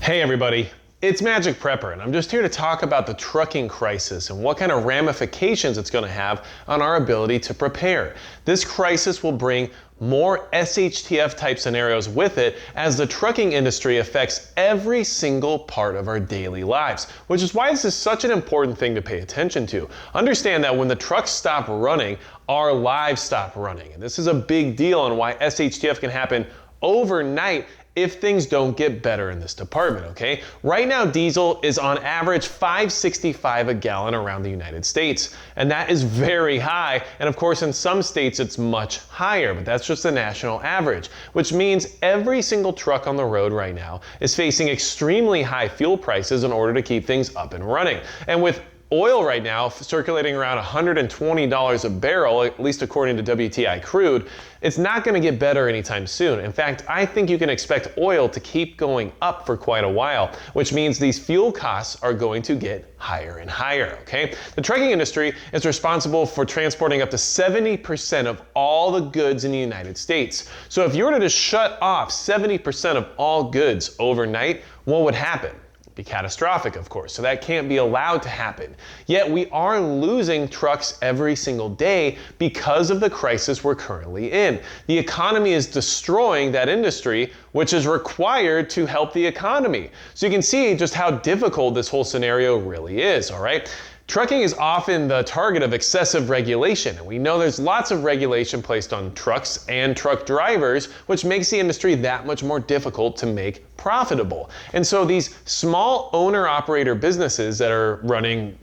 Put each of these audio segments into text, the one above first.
Hey everybody, it's Magic Prepper, and I'm just here to talk about the trucking crisis and what kind of ramifications it's going to have on our ability to prepare. This crisis will bring more SHTF type scenarios with it as the trucking industry affects every single part of our daily lives, which is why this is such an important thing to pay attention to. Understand that when the trucks stop running, our lives stop running. And this is a big deal on why SHTF can happen overnight if things don't get better in this department, okay? Right now, diesel is on average $5.65 a gallon around the United States, and that is very high. And of course, in some states, it's much higher, but that's just the national average, which means every single truck on the road right now is facing extremely high fuel prices in order to keep things up and running. And with oil right now circulating around $120 a barrel, at least according to WTI crude, it's not going to get better anytime soon. In fact, I think you can expect oil to keep going up for quite a while, which means these fuel costs are going to get higher and higher, okay? The trucking industry is responsible for transporting up to 70% of all the goods in the United States. So if you were to just shut off 70% of all goods overnight, what would happen? Be catastrophic, of course, so that can't be allowed to happen. Yet we are losing trucks every single day because of the crisis we're currently in. The economy is destroying that industry, which is required to help the economy. So you can see just how difficult this whole scenario really is, all right? Trucking is often the target of excessive regulation, and we know there's lots of regulation placed on trucks and truck drivers, which makes the industry that much more difficult to make profitable. And so these small owner-operator businesses that are running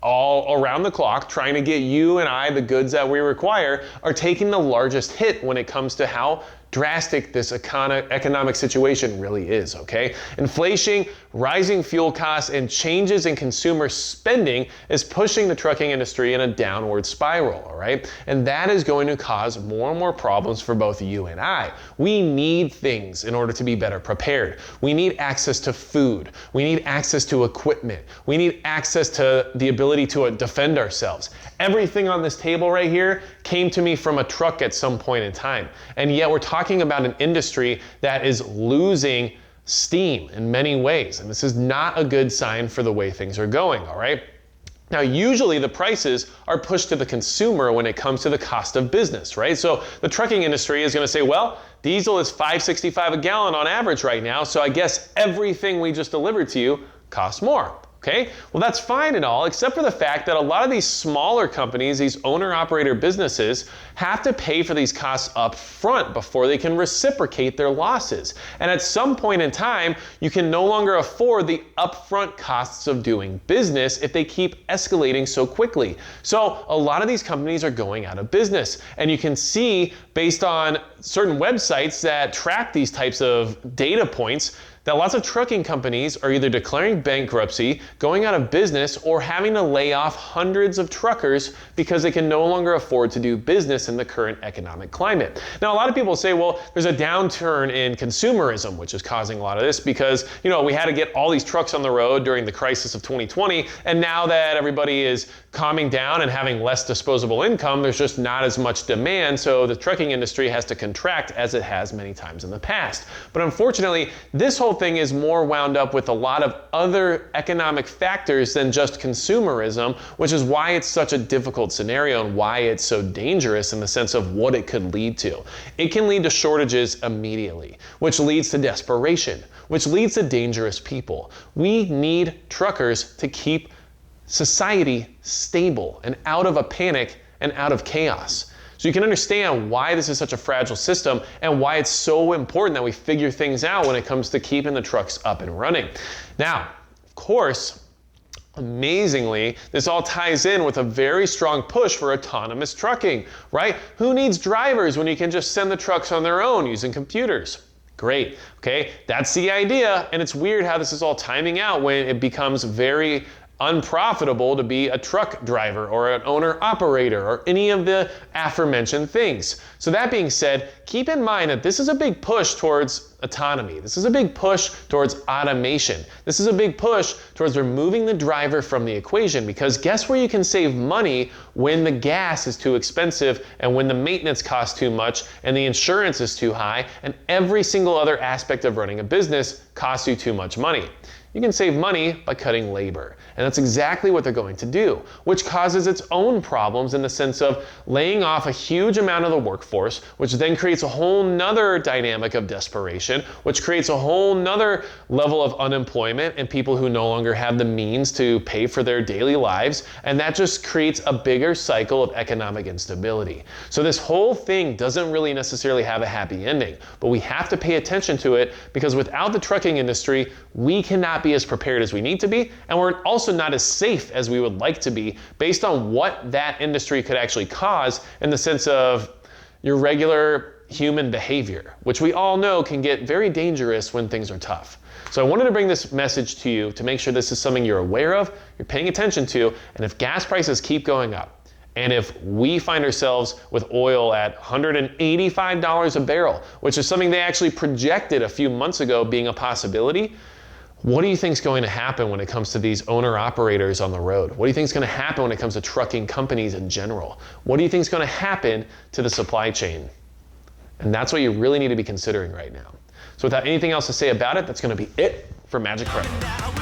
all around the clock, trying to get you and I the goods that we require, are taking the largest hit when it comes to how drastic this economic situation really is, okay? Inflation, rising fuel costs, and changes in consumer spending is pushing the trucking industry in a downward spiral, all right? And that is going to cause more and more problems for both you and I. We need things in order to be better prepared. We need access to food. We need access to equipment. We need access to the ability to defend ourselves. Everything on this table right here came to me from a truck at some point in time. And yet we're talking about an industry that is losing steam in many ways. And this is not a good sign for the way things are going, all right? Now, usually the prices are pushed to the consumer when it comes to the cost of business, right? So the trucking industry is going to say, well, diesel is $5.65 a gallon on average right now, so I guess everything we just delivered to you costs more. Okay, well that's fine and all, except for the fact that a lot of these smaller companies, these owner-operator businesses, have to pay for these costs up front before they can reciprocate their losses. And at some point in time, you can no longer afford the upfront costs of doing business if they keep escalating so quickly. So a lot of these companies are going out of business. And you can see, based on certain websites that track these types of data points, that lots of trucking companies are either declaring bankruptcy, going out of business, or having to lay off hundreds of truckers because they can no longer afford to do business in the current economic climate. Now, a lot of people say, well, there's a downturn in consumerism, which is causing a lot of this because, you know, we had to get all these trucks on the road during the crisis of 2020, and now that everybody is calming down and having less disposable income, there's just not as much demand, so the trucking industry has to contract as it has many times in the past. But unfortunately, this whole thing is more wound up with a lot of other economic factors than just consumerism, which is why it's such a difficult scenario and why it's so dangerous in the sense of what it could lead to. It can lead to shortages immediately, which leads to desperation, which leads to dangerous people. We need truckers to keep society stable and out of a panic and out of chaos. So you can understand why this is such a fragile system and why it's so important that we figure things out when it comes to keeping the trucks up and running. Now, of course, amazingly, this all ties in with a very strong push for autonomous trucking, right? Who needs drivers when you can just send the trucks on their own using computers? Great, okay? That's the idea, and it's weird how this is all timing out when it becomes very unprofitable to be a truck driver or an owner-operator or any of the aforementioned things. So that being said, keep in mind that this is a big push towards autonomy. This is a big push towards automation. This is a big push towards removing the driver from the equation, because guess where you can save money when the gas is too expensive and when the maintenance costs too much and the insurance is too high and every single other aspect of running a business costs you too much money. You can save money by cutting labor. And that's exactly what they're going to do, which causes its own problems in the sense of laying off a huge amount of the workforce, which then creates a whole nother dynamic of desperation, which creates a whole nother level of unemployment and people who no longer have the means to pay for their daily lives. And that just creates a bigger cycle of economic instability. So this whole thing doesn't really necessarily have a happy ending, but we have to pay attention to it, because without the trucking industry, we cannot be as prepared as we need to be, and we're also not as safe as we would like to be based on what that industry could actually cause in the sense of your regular human behavior, which we all know can get very dangerous when things are tough. So I wanted to bring this message to you to make sure this is something you're aware of, you're paying attention to, and if gas prices keep going up, and if we find ourselves with oil at $185 a barrel, which is something they actually projected a few months ago being a possibility, what do you think is going to happen when it comes to these owner-operators on the road? What do you think is going to happen when it comes to trucking companies in general? What do you think is going to happen to the supply chain? And that's what you really need to be considering right now. So without anything else to say about it, that's going to be it for Magic Prep.